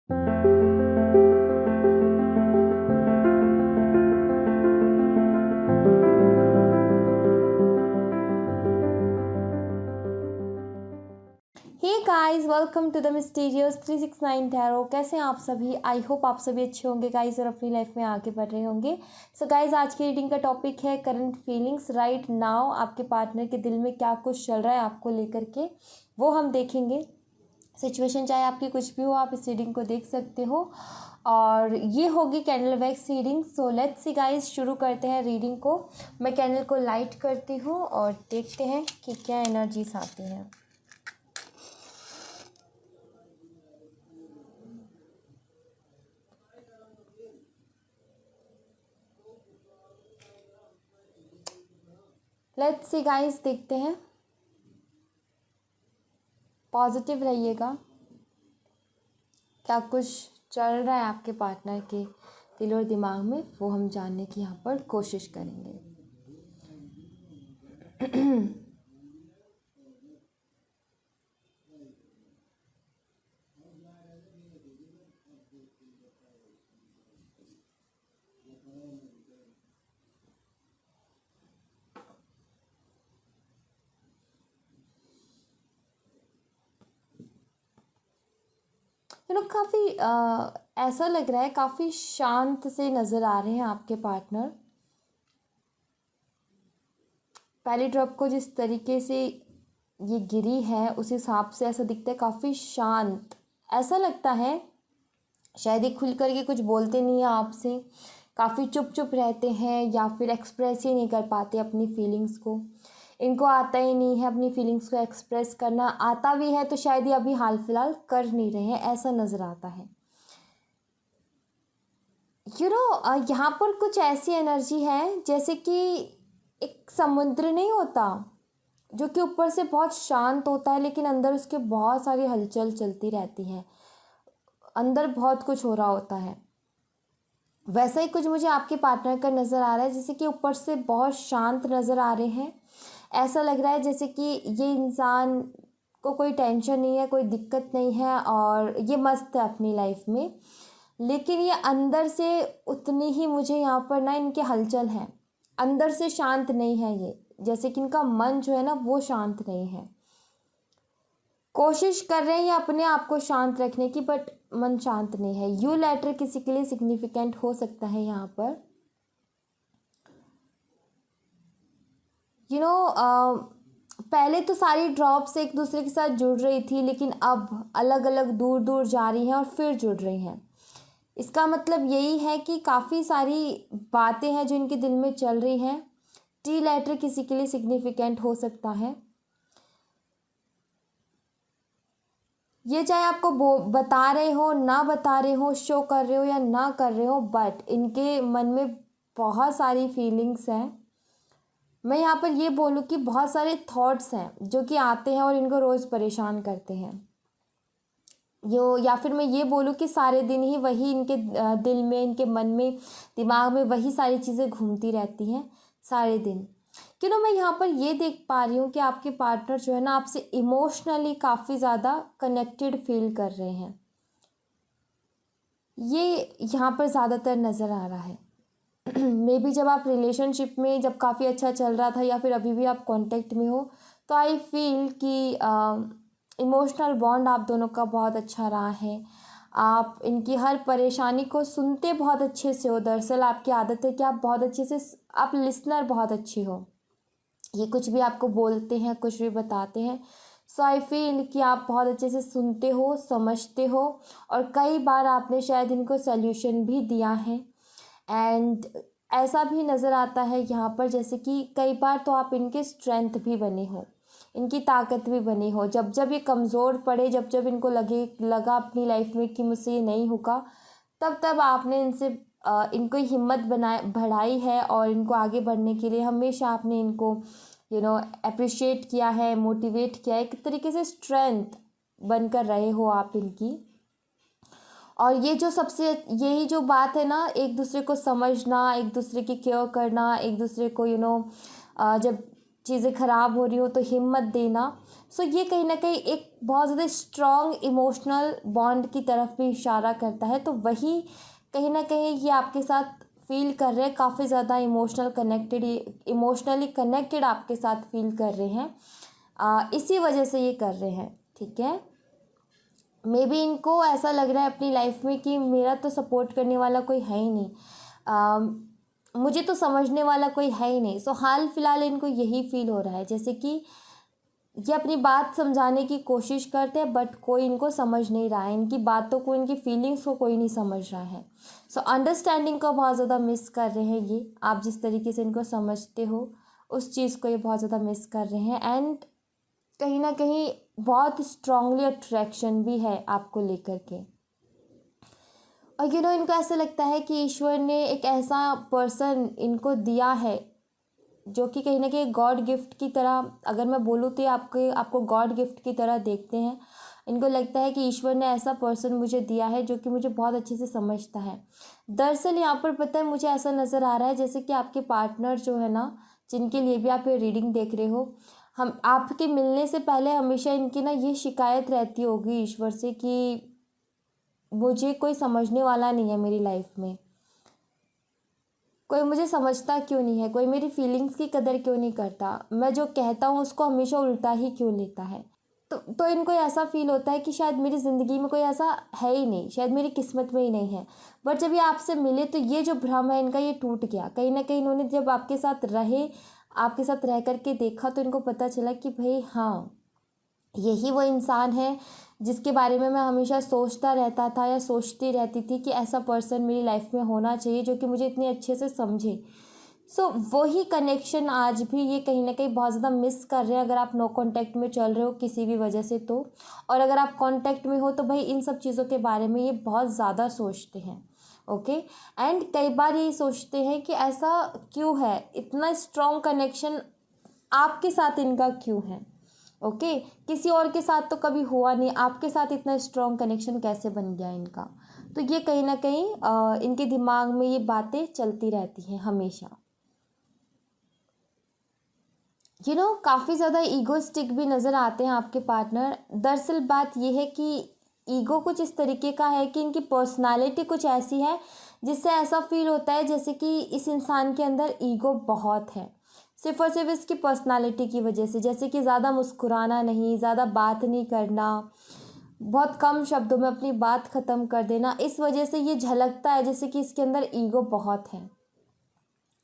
Hey guys, welcome to the mysterious 369 tarot. कैसे हैं आप सभी? आई होप आप सभी अच्छे होंगे गाइस और अपनी लाइफ में आगे बढ़ रहे होंगे। सो गाइस, आज की रीडिंग का टॉपिक है करंट फीलिंग्स राइट नाउ। आपके पार्टनर के दिल में क्या कुछ चल रहा है आपको लेकर के, वो हम देखेंगे। सिचुएशन चाहे आपकी कुछ भी हो, आप इस रीडिंग को देख सकते हो। और ये होगी candle wax reading. So let's see guys, शुरू करते हैं रीडिंग को। मैं कैंडल को लाइट करती हूँ और देखते हैं कि क्या एनर्जीज आती हैं। लेट्स सी गाइस, देखते हैं। पॉजिटिव रहिएगा। क्या कुछ चल रहा है आपके पार्टनर के दिल और दिमाग में, वो हम जानने की यहाँ पर कोशिश करेंगे। काफ़ी ऐसा लग रहा है, काफ़ी शांत से नज़र आ रहे हैं आपके पार्टनर। पहली ड्रॉप को जिस तरीके से ये गिरी है उस हिसाब से ऐसा दिखता है, काफ़ी शांत। ऐसा लगता है शायद ये खुल कर के कुछ बोलते नहीं हैं आपसे, काफ़ी चुप चुप रहते हैं या फिर एक्सप्रेस ही नहीं कर पाते अपनी फीलिंग्स को। इनको आता ही नहीं है अपनी फीलिंग्स को एक्सप्रेस करना। आता भी है तो शायद ये अभी हाल फिलहाल कर नहीं रहे हैं, ऐसा नज़र आता है। यहाँ पर कुछ ऐसी एनर्जी है जैसे कि एक समुद्र नहीं होता जो कि ऊपर से बहुत शांत होता है, लेकिन अंदर उसके बहुत सारी हलचल चलती रहती है, अंदर बहुत कुछ हो रहा होता है। वैसा ही कुछ मुझे आपके पार्टनर का नज़र आ रहा है, जैसे कि ऊपर से बहुत शांत नज़र आ रहे हैं। ऐसा लग रहा है जैसे कि ये इंसान को कोई टेंशन नहीं है, कोई दिक्कत नहीं है और ये मस्त है अपनी लाइफ में। लेकिन ये अंदर से उतनी ही मुझे यहाँ पर ना इनके हलचल हैं, अंदर से शांत नहीं है ये, जैसे कि इनका मन जो है ना वो शांत नहीं है। कोशिश कर रहे हैं ये अपने आप को शांत रखने की, बट मन शांत नहीं है। यू लेटर किसी के लिए सिग्निफिकेंट हो सकता है यहाँ पर। पहले तो सारी ड्रॉप्स एक दूसरे के साथ जुड़ रही थी, लेकिन अब अलग अलग दूर दूर जा रही हैं और फिर जुड़ रही हैं। इसका मतलब यही है कि काफ़ी सारी बातें हैं जो इनके दिल में चल रही हैं। टी लेटर किसी के लिए सिग्निफिकेंट हो सकता है। ये चाहे आपको बता रहे हो ना बता रहे हो, शो कर रहे हो या ना कर रहे हो, बट इनके मन में बहुत सारी फीलिंग्स हैं। मैं यहाँ पर ये बोलूँ कि बहुत सारे थॉट्स हैं जो कि आते हैं और इनको रोज़ परेशान करते हैं। या फिर मैं ये बोलूँ कि सारे दिन ही वही इनके दिल में, इनके मन में, दिमाग में वही सारी चीज़ें घूमती रहती हैं सारे दिन। मैं यहाँ पर ये देख पा रही हूँ कि आपके पार्टनर जो है ना आपसे इमोशनली काफ़ी ज़्यादा कनेक्टेड फील कर रहे हैं। ये यहाँ पर ज़्यादातर नज़र आ रहा है। मे बी जब आप रिलेशनशिप में जब काफ़ी अच्छा चल रहा था या फिर अभी भी आप कांटेक्ट में हो, तो आई फील कि इमोशनल बॉन्ड आप दोनों का बहुत अच्छा रहा है। आप इनकी हर परेशानी को सुनते बहुत अच्छे से हो। दरअसल आपकी आदत है कि आप बहुत अच्छे से, आप लिसनर बहुत अच्छी हो। ये कुछ भी आपको बोलते हैं, कुछ भी बताते हैं, सो आई फील कि आप बहुत अच्छे से सुनते हो, समझते हो और कई बार आपने शायद इनको सल्यूशन भी दिया है। एंड ऐसा भी नज़र आता है यहाँ पर जैसे कि कई बार तो आप इनके स्ट्रेंथ भी बने हो, इनकी ताकत भी बनी हो। जब जब ये कमज़ोर पड़े, जब जब इनको लगा अपनी लाइफ में कि मुझसे ये नहीं होगा, तब तब आपने इनको हिम्मत बढ़ाई है और इनको आगे बढ़ने के लिए हमेशा आपने इनको अप्रिशिएट किया है, मोटिवेट किया है। एक तरीके से स्ट्रेंथ बनकर रहे हो आप इनकी। और ये जो सबसे यही जो बात है ना, एक दूसरे को समझना, एक दूसरे की केयर करना, एक दूसरे को जब चीज़ें ख़राब हो रही हो तो हिम्मत देना। सो ये कहीं ना कहीं एक बहुत ज़्यादा स्ट्रॉन्ग इमोशनल बॉन्ड की तरफ भी इशारा करता है। तो वही कहीं ना कहीं ये आपके साथ फील कर रहे हैं, काफ़ी ज़्यादा इमोशनली कनेक्टेड आपके साथ फील कर रहे हैं। इसी वजह से ये कर रहे हैं, ठीक है। मे बी इनको ऐसा लग रहा है अपनी लाइफ में कि मेरा तो सपोर्ट करने वाला कोई है ही नहीं, मुझे तो समझने वाला कोई है ही नहीं। सो हाल फिलहाल इनको यही फील हो रहा है, जैसे कि ये अपनी बात समझाने की कोशिश करते हैं बट कोई इनको समझ नहीं रहा है, इनकी बातों को, इनकी फीलिंग्स को कोई नहीं समझ रहा है। सो अंडरस्टैंडिंग को बहुत ज़्यादा मिस कर रहे हैं ये। आप जिस तरीके से इनको समझते हो उस चीज़ को ये बहुत ज़्यादा मिस कर रहे हैं। एंड कहीं ना कहीं बहुत स्ट्रांगली अट्रैक्शन भी है आपको लेकर के। और इनको ऐसा लगता है कि ईश्वर ने एक ऐसा पर्सन इनको दिया है जो कि कहीं ना कहीं गॉड गिफ्ट की तरह, अगर मैं बोलूँ तो ये आपको गॉड गिफ्ट की तरह देखते हैं। इनको लगता है कि ईश्वर ने ऐसा पर्सन मुझे दिया है जो कि मुझे बहुत अच्छे से समझता है। दरअसल यहाँ पर पता है मुझे ऐसा नज़र आ रहा है जैसे कि आपके पार्टनर जो है ना, जिनके लिए भी आप ये रीडिंग देख रहे हो, हम आपके मिलने से पहले हमेशा इनकी ना ये शिकायत रहती होगी ईश्वर से कि मुझे कोई समझने वाला नहीं है मेरी लाइफ में, कोई मुझे समझता क्यों नहीं है, कोई मेरी फीलिंग्स की कदर क्यों नहीं करता, मैं जो कहता हूँ उसको हमेशा उल्टा ही क्यों लेता है। तो इनको ऐसा फील होता है कि शायद मेरी ज़िंदगी में कोई ऐसा है ही नहीं, शायद मेरी किस्मत में ही नहीं है। बट जब ये आपसे मिले तो ये जो भ्रम है इनका ये टूट गया। कहीं ना कहीं इन्होंने जब आपके साथ रह करके देखा तो इनको पता चला कि भाई हाँ, यही वो इंसान है जिसके बारे में मैं हमेशा सोचता रहता था या सोचती रहती थी कि ऐसा पर्सन मेरी लाइफ में होना चाहिए जो कि मुझे इतने अच्छे से समझे। सो वही कनेक्शन आज भी ये कहीं ना कहीं बहुत ज़्यादा मिस कर रहे हैं अगर आप नो कांटेक्ट में चल रहे हो किसी भी वजह से तो। और अगर आप कांटेक्ट में हो तो भाई इन सब चीज़ों के बारे में ये बहुत ज़्यादा सोचते हैं, ओके। एंड कई बार ये सोचते हैं कि ऐसा क्यों है, इतना स्ट्रॉन्ग कनेक्शन आपके साथ इनका क्यों है, ओके। किसी और के साथ तो कभी हुआ नहीं, आपके साथ इतना स्ट्रॉन्ग कनेक्शन कैसे बन गया इनका। तो ये कहीं ना कहीं इनके दिमाग में ये बातें चलती रहती हैं हमेशा। काफ़ी ज़्यादा ईगोस्टिक भी नज़र आते हैं आपके पार्टनर। दरअसल बात ये है कि ईगो कुछ इस तरीके का है कि इनकी पर्सनालिटी कुछ ऐसी है जिससे ऐसा फील होता है जैसे कि इस इंसान के अंदर ईगो बहुत है, सिर्फ और सिर्फ इसकी पर्सनालिटी की वजह से। जैसे कि ज़्यादा मुस्कुराना नहीं, ज़्यादा बात नहीं करना, बहुत कम शब्दों में अपनी बात ख़त्म कर देना, इस वजह से ये झलकता है जैसे कि इसके अंदर ईगो बहुत है।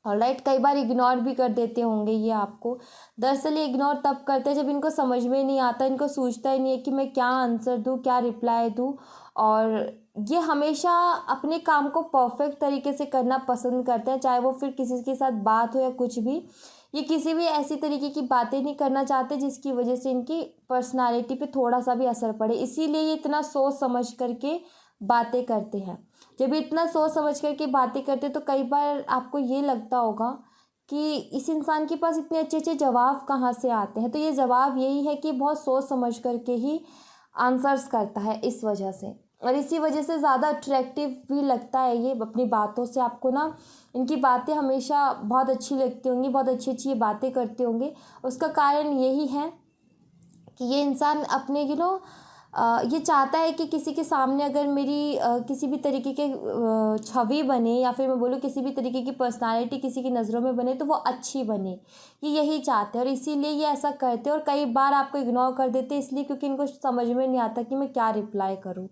ऑलराइट, कई बार इग्नोर भी कर देते होंगे ये आपको। दरअसल ये इग्नोर तब करते हैं जब इनको समझ में नहीं आता, इनको सूझता ही नहीं है कि मैं क्या आंसर दूँ, क्या रिप्लाई दूँ। और ये हमेशा अपने काम को परफेक्ट तरीके से करना पसंद करते हैं, चाहे वो फिर किसी के साथ बात हो या कुछ भी। ये किसी भी ऐसी तरीके की बातें नहीं करना चाहते जिसकी वजह से इनकी पर्सनालिटी पे थोड़ा सा भी असर पड़े, इसीलिए ये इतना सोच समझ करके बातें करते हैं। जब इतना सोच समझ करके बातें करते तो कई बार आपको ये लगता होगा कि इस इंसान के पास इतने अच्छे अच्छे जवाब कहाँ से आते हैं। तो ये जवाब यही है कि बहुत सोच समझ करके ही आंसर्स करता है इस वजह से, और इसी वजह से ज़्यादा अट्रैक्टिव भी लगता है ये अपनी बातों से। आपको ना इनकी बातें हमेशा बहुत अच्छी लगती होंगी, बहुत अच्छी अच्छी ये बातें करते होंगे। उसका कारण यही है कि ये इंसान अपने ये चाहता है कि किसी के सामने अगर मेरी किसी भी तरीके के छवि बने, या फिर मैं बोलूँ किसी भी तरीके की पर्सनालिटी किसी की नज़रों में बने तो वो अच्छी बने, ये यही चाहते हैं और इसीलिए ये ऐसा करते हैं। और कई बार आपको इग्नोर कर देते हैं इसलिए क्योंकि इनको समझ में नहीं आता कि मैं क्या रिप्लाई करूँ।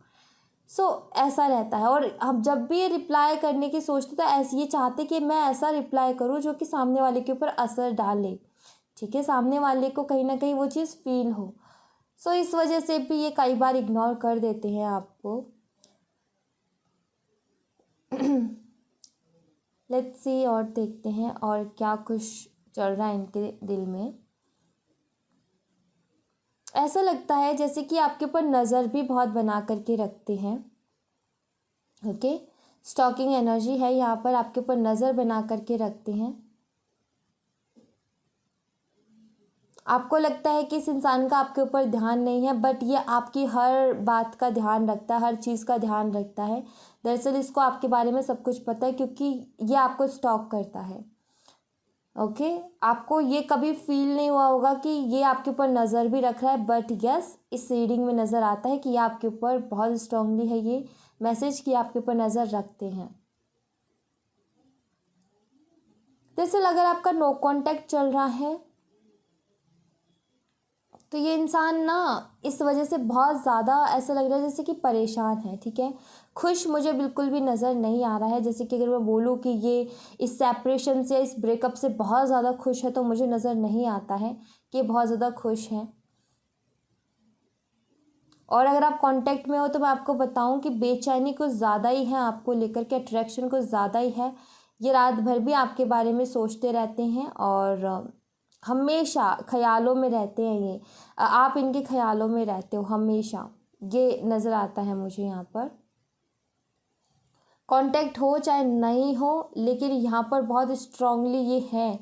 ऐसा रहता है। और हम जब भी ये रिप्लाई करने की सोचते तो ऐसे ये चाहते कि मैं ऐसा रिप्लाई करूँ जो कि सामने वाले के ऊपर असर डाले, ठीक है, सामने वाले को कहीं ना कहीं वो चीज़ फील हो। इस वजह से भी ये कई बार इग्नोर कर देते हैं आपको। लेट्स सी और देखते हैं और क्या कुछ चल रहा है इनके दिल में। ऐसा लगता है जैसे कि आपके ऊपर नज़र भी बहुत बना करके रखते हैं, ओके। स्टॉकिंग एनर्जी है यहाँ पर, आपके ऊपर नज़र बना करके रखते हैं। आपको लगता है कि इस इंसान का आपके ऊपर ध्यान नहीं है, बट ये आपकी हर बात का ध्यान रखता है, हर चीज़ का ध्यान रखता है। दरअसल इसको आपके बारे में सब कुछ पता है क्योंकि ये आपको स्टॉक करता है। ओके। आपको ये कभी फील नहीं हुआ होगा कि ये आपके ऊपर नज़र भी रख रहा है, बट यस, इस रीडिंग में नज़र आता है कि ये आपके ऊपर बहुत स्ट्रांगली है ये मैसेज कि आपके ऊपर नज़र रखते हैं। दरअसल अगर आपका नो कांटेक्ट चल रहा है तो ये इंसान ना इस वजह से बहुत ज़्यादा ऐसा लग रहा है जैसे कि परेशान है, ठीक है। खुश मुझे बिल्कुल भी नज़र नहीं आ रहा है। जैसे कि अगर मैं बोलूँ कि ये इस सेपरेशन से, इस ब्रेकअप से बहुत ज़्यादा खुश है, तो मुझे नज़र नहीं आता है कि ये बहुत ज़्यादा खुश हैं। और अगर आप कांटेक्ट में हो तो मैं आपको बताऊं कि बेचैनी कुछ ज़्यादा ही है आपको लेकर के, अट्रैक्शन कुछ ज़्यादा ही है। ये रात भर भी आपके बारे में सोचते रहते हैं और हमेशा ख्यालों में रहते हैं ये। आप इनके ख्यालों में रहते हो हमेशा, ये नज़र आता है मुझे यहाँ पर। कांटेक्ट हो चाहे नहीं हो, लेकिन यहाँ पर बहुत स्ट्रांगली ये है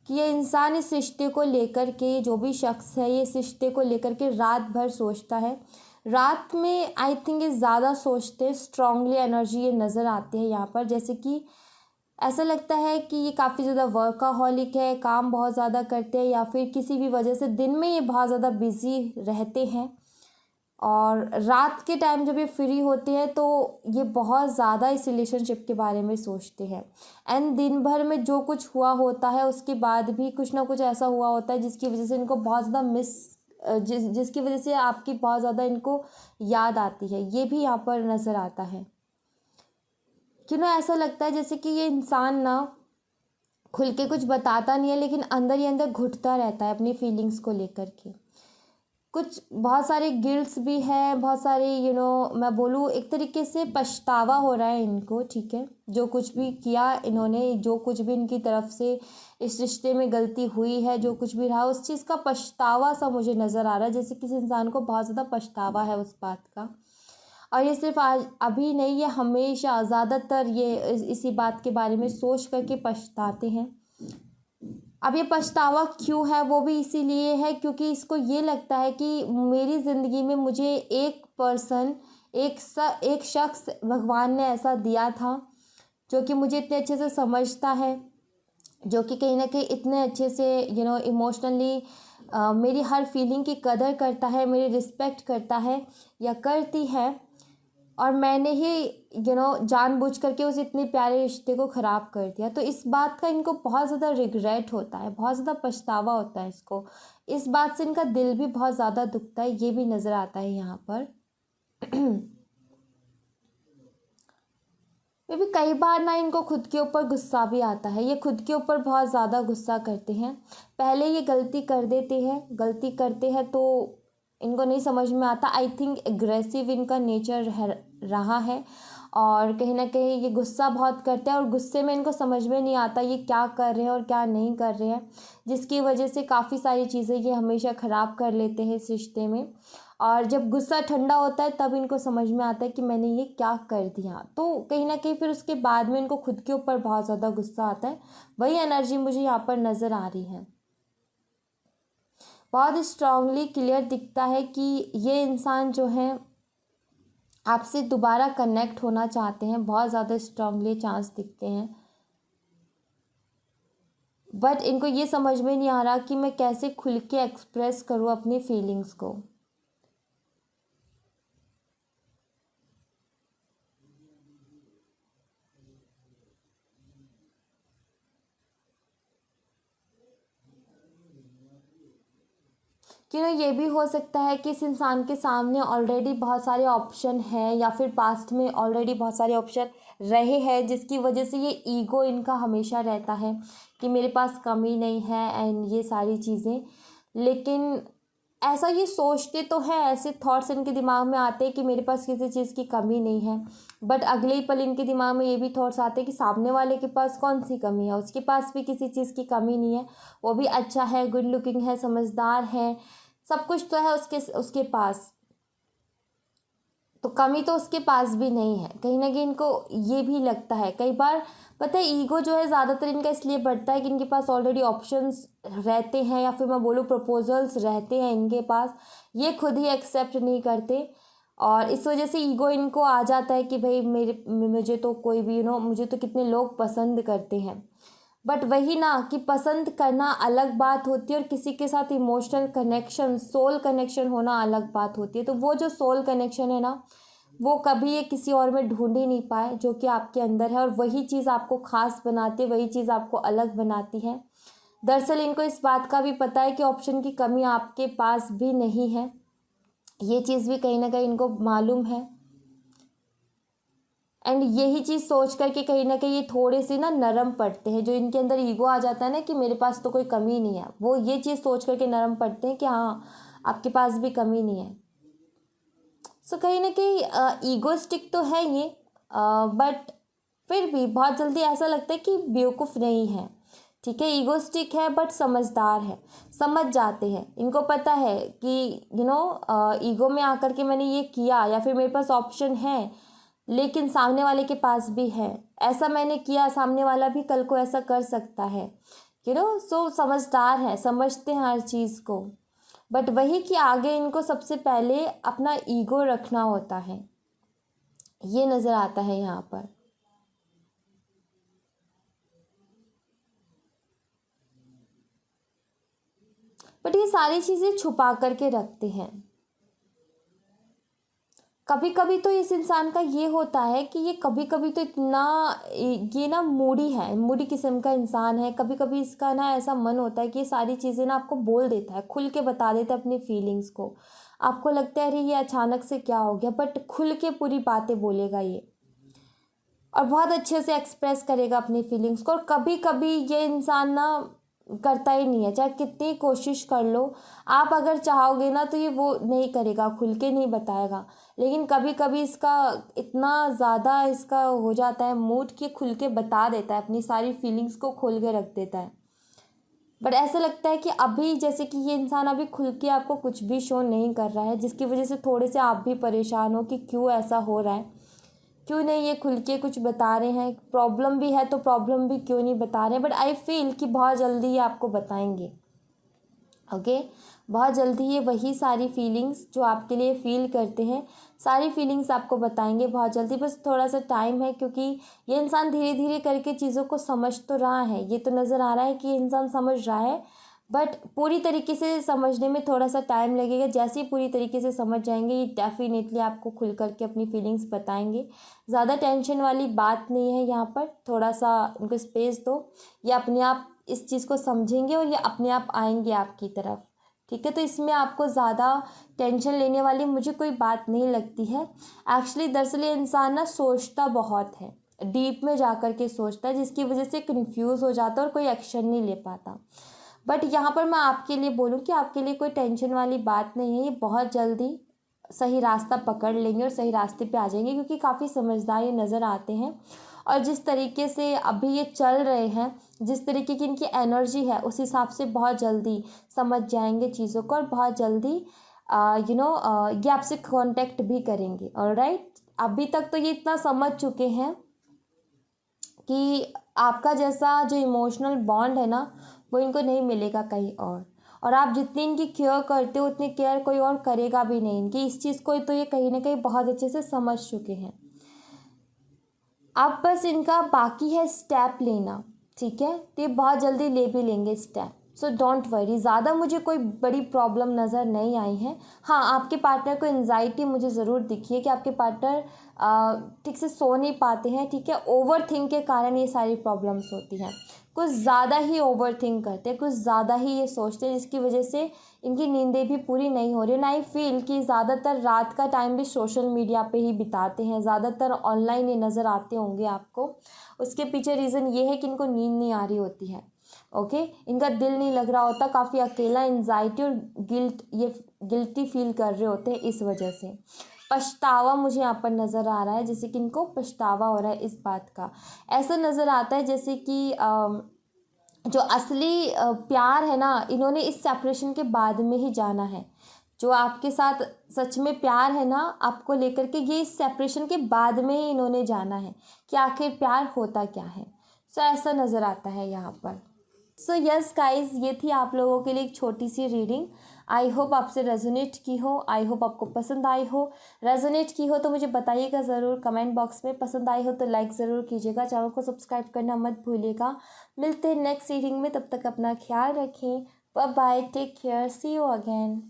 कि ये इंसान इस रिश्ते को लेकर के, जो भी शख्स है ये इस रिश्ते को लेकर के रात भर सोचता है। रात में आई थिंक ये ज़्यादा सोचते हैं, स्ट्रांगली एनर्जी ये नज़र आती है यहाँ पर। जैसे कि ऐसा लगता है कि ये काफ़ी ज़्यादा वर्काहॉलिक है, काम बहुत ज़्यादा करते हैं, या फिर किसी भी वजह से दिन में ये बहुत ज़्यादा बिजी रहते हैं और रात के टाइम जब ये फ्री होते हैं तो ये बहुत ज़्यादा इस रिलेशनशिप के बारे में सोचते हैं। एंड दिन भर में जो कुछ हुआ होता है उसके बाद भी कुछ ना कुछ ऐसा हुआ होता है जिसकी वजह से इनको बहुत ज़्यादा जिसकी वजह से आपकी बहुत ज़्यादा इनको याद आती है। ये भी यहाँ पर नज़र आता है कि ना ऐसा लगता है जैसे कि ये इंसान ना खुल के कुछ बताता नहीं है, लेकिन अंदर ही अंदर घुटता रहता है अपनी फीलिंग्स को लेकर के। कुछ बहुत सारे गिल्ट्स भी हैं, बहुत सारे मैं बोलूँ एक तरीके से पछतावा हो रहा है इनको, ठीक है। जो कुछ भी किया इन्होंने, जो कुछ भी इनकी तरफ से इस रिश्ते में गलती हुई है, जो कुछ भी रहा, उस चीज़ का पछतावा सा मुझे नज़र आ रहा है। जैसे किसी इंसान को बहुत ज़्यादा पछतावा है उस बात का। और ये सिर्फ आज अभी नहीं, ये हमेशा ज़्यादातर ये इसी बात के बारे में सोच करके पछताते हैं। अब ये पछतावा क्यों है, वो भी इसीलिए है क्योंकि इसको ये लगता है कि मेरी ज़िंदगी में मुझे एक पर्सन, एक शख्स भगवान ने ऐसा दिया था जो कि मुझे इतने अच्छे से समझता है, जो कि कहीं ना कहीं इतने अच्छे से इमोशनली मेरी हर फीलिंग की कदर करता है, मेरी रिस्पेक्ट करता है या करती है। और मैंने ही जानबूझ करके उस इतने प्यारे रिश्ते को ख़राब कर दिया। तो इस बात का इनको बहुत ज़्यादा रिग्रेट होता है, बहुत ज़्यादा पछतावा होता है इसको। इस बात से इनका दिल भी बहुत ज़्यादा दुखता है, ये भी नज़र आता है यहाँ पर। मे भी कई बार ना इनको खुद के ऊपर गुस्सा भी आता है, ये खुद के ऊपर बहुत ज़्यादा गुस्सा करते हैं। पहले ये गलती कर देते हैं, गलती करते हैं तो इनको नहीं समझ में आता। आई थिंक एग्रेसिव इनका नेचर रहा है और कहीं ना कहीं ये गुस्सा बहुत करते हैं और गुस्से में इनको समझ में नहीं आता ये क्या कर रहे हैं और क्या नहीं कर रहे हैं, जिसकी वजह से काफ़ी सारी चीज़ें ये हमेशा ख़राब कर लेते हैं इस रिश्ते में। और जब गुस्सा ठंडा होता है तब इनको समझ में आता है कि मैंने ये क्या कर दिया। तो कहीं ना कहीं फिर उसके बाद में इनको खुद के ऊपर बहुत ज़्यादा गुस्सा आता है। वही एनर्जी मुझे यहाँ पर नज़र आ रही है। बहुत स्ट्रांगली क्लियर दिखता है कि ये इंसान जो है आपसे दोबारा कनेक्ट होना चाहते हैं, बहुत ज़्यादा स्ट्रांगली चांस दिखते हैं। बट इनको ये समझ में नहीं आ रहा कि मैं कैसे खुल के एक्सप्रेस करूँ अपनी फीलिंग्स को। कि ना ये भी हो सकता है कि इस इंसान के सामने ऑलरेडी बहुत सारे ऑप्शन हैं या फिर पास्ट में ऑलरेडी बहुत सारे ऑप्शन रहे हैं, जिसकी वजह से ये ईगो इनका हमेशा रहता है कि मेरे पास कमी नहीं है एंड ये सारी चीज़ें। लेकिन ऐसा ये सोचते तो हैं, ऐसे थॉट्स इनके दिमाग में आते हैं कि मेरे पास किसी चीज़ की कमी नहीं है, बट अगले ही पल इनके दिमाग में ये भी थॉट्स आते हैं कि सामने वाले के पास कौन सी कमी है, उसके पास भी किसी चीज़ की कमी नहीं है, वो भी अच्छा है, गुड लुकिंग है, समझदार है, सब कुछ तो है उसके पास, तो कमी तो उसके पास भी नहीं है। कहीं ना कहीं इनको ये भी लगता है कई बार। पता है ईगो जो है ज़्यादातर इनका इसलिए बढ़ता है कि इनके पास ऑलरेडी ऑप्शंस रहते हैं या फिर मैं बोलूँ प्रपोजल्स रहते हैं इनके पास, ये खुद ही एक्सेप्ट नहीं करते और इस वजह से ईगो इनको आ जाता है कि भाई मुझे तो कोई भी मुझे तो कितने लोग पसंद करते हैं। बट वही ना कि पसंद करना अलग बात होती है और किसी के साथ इमोशनल कनेक्शन, सोल कनेक्शन होना अलग बात होती है। तो वो जो सोल कनेक्शन है ना, वो कभी ये किसी और में ढूंढ ही नहीं पाए जो कि आपके अंदर है, और वही चीज़ आपको ख़ास बनाती है, वही चीज़ आपको अलग बनाती है। दरअसल इनको इस बात का भी पता है कि ऑप्शन की कमी आपके पास भी नहीं है, ये चीज़ भी कहीं ना कहीं इनको मालूम है। एंड यही चीज़ सोच करके कहीं ना कहीं ये थोड़े से ना नरम पड़ते हैं। जो इनके अंदर ईगो आ जाता है ना कि मेरे पास तो कोई कमी नहीं है, वो ये चीज़ सोच करके नरम पड़ते हैं कि हाँ आपके पास भी कमी नहीं है। सो कहीं ना कहीं ईगोस्टिक तो है ये, बट फिर भी बहुत जल्दी ऐसा लगता है कि बेवकूफ़ नहीं है। ठीक है, ईगोस्टिक है बट समझदार है, समझ जाते हैं। इनको पता है कि ईगो में आकर के मैंने ये किया, या फिर मेरे पास ऑप्शन है लेकिन सामने वाले के पास भी है, ऐसा मैंने किया, सामने वाला भी कल को ऐसा कर सकता है। सो समझदार है, समझते हैं हर चीज़ को। बट वही कि आगे इनको सबसे पहले अपना ईगो रखना होता है, ये नज़र आता है यहाँ पर। बट ये सारी चीज़ें छुपा करके रखते हैं। कभी कभी तो इस इंसान का ये होता है कि ये कभी कभी तो इतना ये ना मूडी है, मूडी किस्म का इंसान है। कभी कभी इसका ना ऐसा मन होता है कि ये सारी चीज़ें ना आपको बोल देता है, खुल के बता देता है अपनी फीलिंग्स को। आपको लगता है अरे ये अचानक से क्या हो गया, बट खुल के पूरी बातें बोलेगा ये, और बहुत अच्छे से एक्सप्रेस करेगा अपनी फीलिंग्स को। और कभी कभी ये इंसान ना करता ही नहीं है, चाहे कितनी कोशिश कर लो आप, अगर चाहोगे ना तो ये वो नहीं करेगा, खुल के नहीं बताएगा। लेकिन कभी कभी इसका इतना ज़्यादा इसका हो जाता है मूड कि खुल के बता देता है, अपनी सारी फीलिंग्स को खोल के रख देता है। बट ऐसा लगता है कि अभी जैसे कि ये इंसान अभी खुल के आपको कुछ भी शो नहीं कर रहा है, जिसकी वजह से थोड़े से आप भी परेशान हो कि क्यों ऐसा हो रहा है, क्यों नहीं ये खुल के कुछ बता रहे हैं। प्रॉब्लम भी है तो प्रॉब्लम भी क्यों नहीं बता रहे हैं। बट आई फील कि बहुत जल्दी ये आपको बताएंगे। ओके, बहुत जल्दी ये वही सारी फीलिंग्स जो आपके लिए फील करते हैं, सारी फीलिंग्स आपको बताएंगे बहुत जल्दी। बस थोड़ा सा टाइम है, क्योंकि ये इंसान धीरे धीरे करके चीज़ों को समझ तो रहा है। ये तो नज़र आ रहा है कि ये इंसान समझ रहा है, बट पूरी तरीके से समझने में थोड़ा सा टाइम लगेगा। जैसे ही पूरी तरीके से समझ जाएंगे ये डेफिनेटली आपको खुल करके अपनी फीलिंग्स बताएंगे। ज़्यादा टेंशन वाली बात नहीं है यहाँ पर, थोड़ा सा उनको स्पेस दो, ये अपने आप इस चीज़ को समझेंगे और ये अपने आप आएंगे आपकी तरफ। ठीक है, तो इसमें आपको ज़्यादा टेंशन लेने वाली मुझे कोई बात नहीं लगती है। एक्चुअली दरअसल ये इंसान ना सोचता बहुत है, डीप में जा कर के सोचता है, जिसकी वजह से कंफ्यूज हो जाता है और कोई एक्शन नहीं ले पाता। बट यहाँ पर मैं आपके लिए बोलूँ कि आपके लिए कोई टेंशन वाली बात नहीं है, ये बहुत जल्दी सही रास्ता पकड़ लेंगे और सही रास्ते पे आ जाएंगे, क्योंकि काफ़ी समझदार ये नज़र आते हैं। और जिस तरीके से अभी ये चल रहे हैं, जिस तरीके की इनकी एनर्जी है, उस हिसाब से बहुत जल्दी समझ जाएंगे चीज़ों को, और बहुत जल्दी ये आपसे कांटेक्ट भी करेंगे। ऑलराइट, अभी तक तो ये इतना समझ चुके हैं कि आपका जैसा जो इमोशनल बॉन्ड है ना, वो इनको नहीं मिलेगा कहीं और आप जितनी इनकी केयर करते हो उतनी केयर कोई और करेगा भी नहीं इनकी। इस चीज़ को तो ये कहीं ना कहीं बहुत अच्छे से समझ चुके हैं। अब बस इनका बाकी है स्टेप लेना। ठीक है, तो ये बहुत जल्दी ले भी लेंगे स्टेप, सो डोंट वरी। ज़्यादा मुझे कोई बड़ी प्रॉब्लम नज़र नहीं आई है। हाँ, आपके पार्टनर को एंजाइटी मुझे ज़रूर दिखी है कि आपके पार्टनर ठीक से सो नहीं पाते हैं। ठीक है, ओवर थिंक के कारण ये सारी प्रॉब्लम्स होती हैं। कुछ ज़्यादा ही ओवर थिंक करते हैं, कुछ ज़्यादा ही ये सोचते हैं, जिसकी वजह से इनकी नींदें भी पूरी नहीं हो रही। ना आई फील कि ज़्यादातर रात का टाइम भी सोशल मीडिया पे ही बिताते हैं, ज़्यादातर ऑनलाइन ये नज़र आते होंगे आपको। उसके पीछे रीज़न ये है कि इनको नींद नहीं आ रही होती है। ओके, इनका दिल नहीं लग रहा होता, काफ़ी अकेला, एंजाइटी और गिल्टी फील कर रहे होते हैं। इस वजह से पछतावा मुझे यहाँ पर नज़र आ रहा है, जैसे कि इनको पछतावा हो रहा है इस बात का। ऐसा नज़र आता है जैसे कि जो असली प्यार है ना, इन्होंने इस सेपरेशन के बाद में ही जाना है। जो आपके साथ सच में प्यार है ना आपको लेकर के, ये इस सेपरेशन के बाद में ही इन्होंने जाना है कि आखिर प्यार होता क्या है। सो ऐसा नज़र आता है यहाँ पर। सो यस गाइज, ये थी आप लोगों के लिए एक छोटी सी रीडिंग। आई होप आपसे रेजोनेट की हो, आई होप आपको पसंद आई हो। रेजोनेट की हो तो मुझे बताइएगा ज़रूर कमेंट बॉक्स में, पसंद आई हो तो लाइक ज़रूर कीजिएगा, चैनल को सब्सक्राइब करना मत भूलिएगा। मिलते हैं नेक्स्ट रीडिंग में, तब तक अपना ख्याल रखें। Bye bye, take care, see you again.